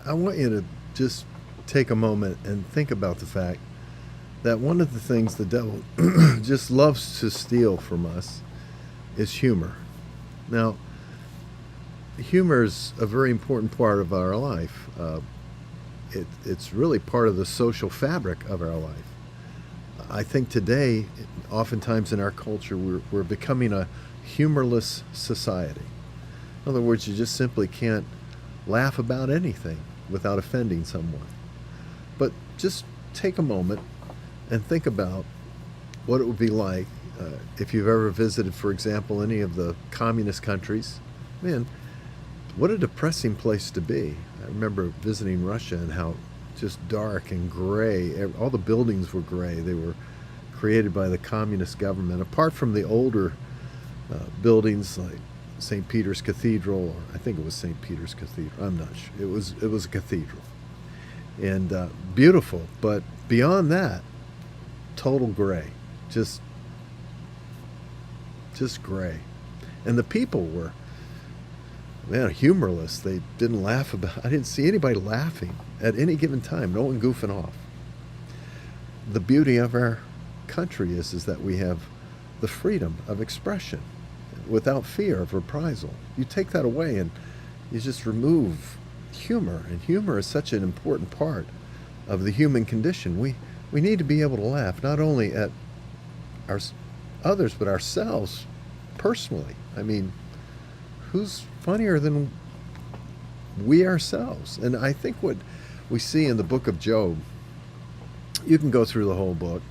I want you to just take a moment and think about the fact that one of the things the devil just loves to steal from us is humor. Now, humor is a very important part of our life. It's really part of the social fabric of our life. I think today, oftentimes in our culture, we're becoming a humorless society. In other words, you just simply can't laugh about anything without offending someone. But just take a moment and think about what it would be like if you've ever visited, for example, any of the communist countries. Man, what a depressing place to be. I remember visiting Russia and how just dark and gray. All the buildings were gray. They were created by the communist government. Apart from the older buildings like St. Peter's Cathedral, or I think it was St. Peter's Cathedral. I'm not sure. It was a cathedral, and beautiful. But beyond that, total gray, just gray. And the people were, man, humorless. They didn't laugh about. I didn't see anybody laughing at any given time. No one goofing off. The beauty of our country is that we have the freedom of expression without fear of reprisal. You take that away and you just remove humor, and humor is such an important part of the human condition. We need to be able to laugh not only at others but ourselves personally. I mean, who's funnier than we ourselves? And I think what we see in the book of Job, you can go through the whole book,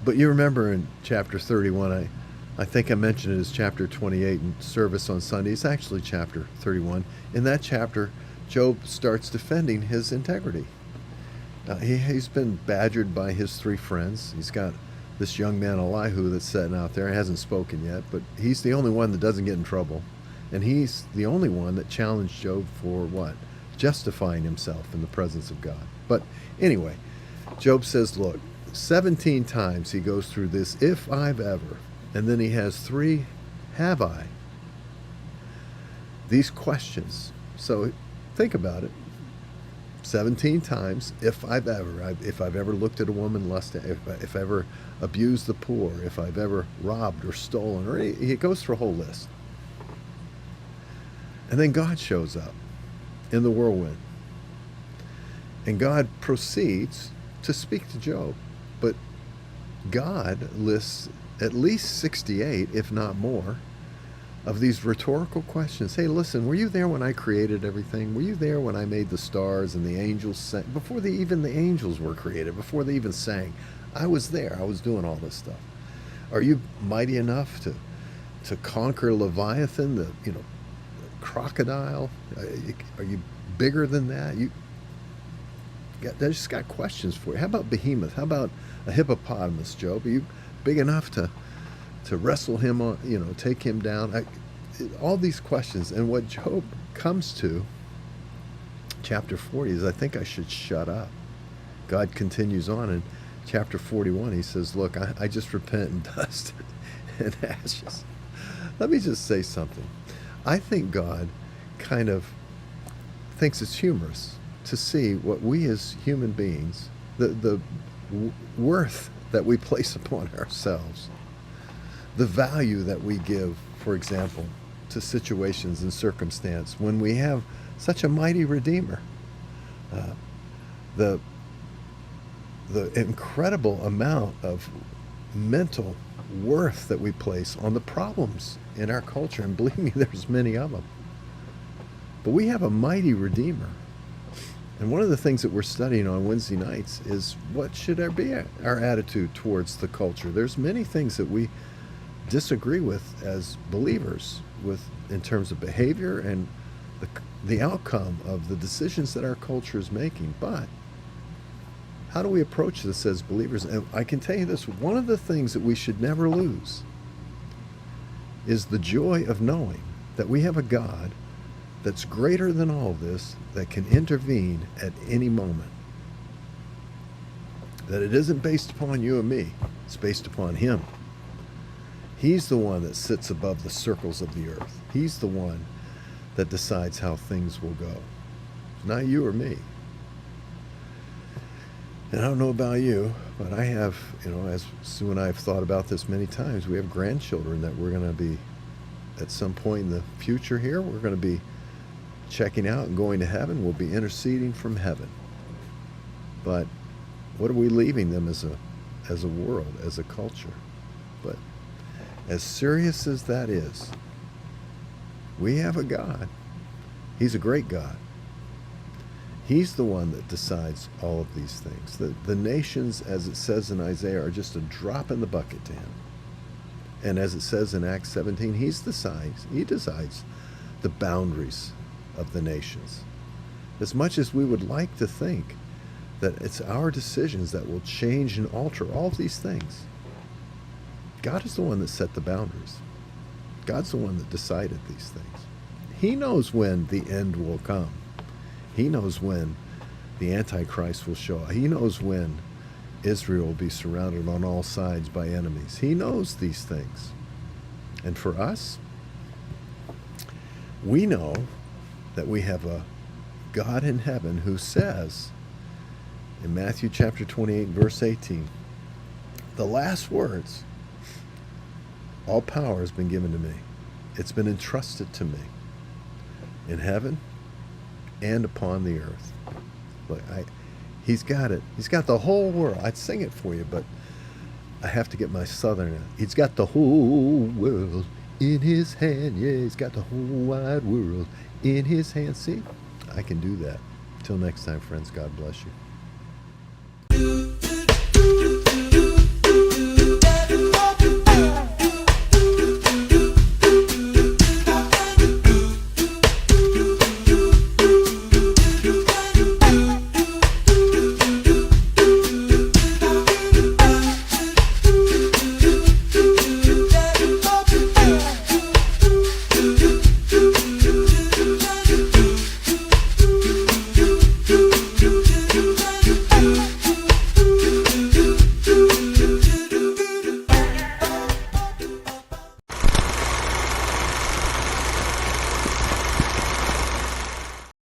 but you remember in chapter 31, I think I mentioned it as chapter 28 in service on Sunday. It's actually chapter 31. In that chapter, Job starts defending his integrity. He's been badgered by his three friends. He's got this young man Elihu that's sitting out there. He hasn't spoken yet, but he's the only one that doesn't get in trouble. And he's the only one that challenged Job for what? Justifying himself in the presence of God. But anyway, Job says, look, 17 times he goes through this, if I've ever, and then he has 3, have I? These questions. So think about it. 17 times, if I've ever looked at a woman lust, if I ever abused the poor, if I've ever robbed or stolen, or he goes through a whole list. And then God shows up in the whirlwind. And God proceeds to speak to Job. But God lists at least 68, if not more, of these rhetorical questions. Hey, listen, were you there when I created everything? Were you there when I made the stars and the angels sang? Before even the angels were created, before they even sang, I was there. I was doing all this stuff. Are you mighty enough to conquer Leviathan, the crocodile? Are you bigger than that? They just got questions for you. How about Behemoth? How about a hippopotamus, Job? Are you big enough to wrestle him on, take him down? All these questions. And what Job comes to, chapter 40, is I think I should shut up. God continues on in chapter 41. He says, look, I just repent in dust and ashes. Let me just say something. I think God kind of thinks it's humorous to see what we as human beings, the worth that we place upon ourselves, the value that we give, for example, to situations and circumstance when we have such a mighty Redeemer. The incredible amount of mental worth that we place on the problems in our culture, and believe me, there's many of them. But we have a mighty Redeemer. And one of the things that we're studying on Wednesday nights is what should be our attitude towards the culture. There's many things that we disagree with as believers in terms of behavior and the outcome of the decisions that our culture is making. But how do we approach this as believers? And I can tell you this, one of the things that we should never lose is the joy of knowing that we have a God that's greater than all of this, that can intervene at any moment. That it isn't based upon you and me, it's based upon Him. He's the one that sits above the circles of the earth. He's the one that decides how things will go. not you or me. And I don't know about you, but I have, as Sue and I have thought about this many times, we have grandchildren that we're going to be, at some point in the future here, we're going to be checking out and going to heaven. We'll be interceding from heaven. But what are we leaving them as a world, as a culture? But as serious as that is, we have a God. He's a great God. He's the one that decides all of these things. The nations, as it says in Isaiah, are just a drop in the bucket to him. And as it says in Acts 17, he decides the boundaries of the nations. As much as we would like to think that it's our decisions that will change and alter all of these things, God is the one that set the boundaries. God's the one that decided these things. He knows when the end will come. He knows when the Antichrist will show up. He knows when Israel will be surrounded on all sides by enemies. He knows these things. And for us, we know that we have a God in heaven who says in Matthew chapter 28, verse 18, the last words, all power has been given to me. It's been entrusted to me in heaven and upon the earth. Look, he's got it. He's got the whole world. I'd sing it for you, but I have to get my southern out. He's got the whole world in his hand. Yeah, he's got the whole wide world in his hand. See, I can do that. Till next time, friends, God bless you.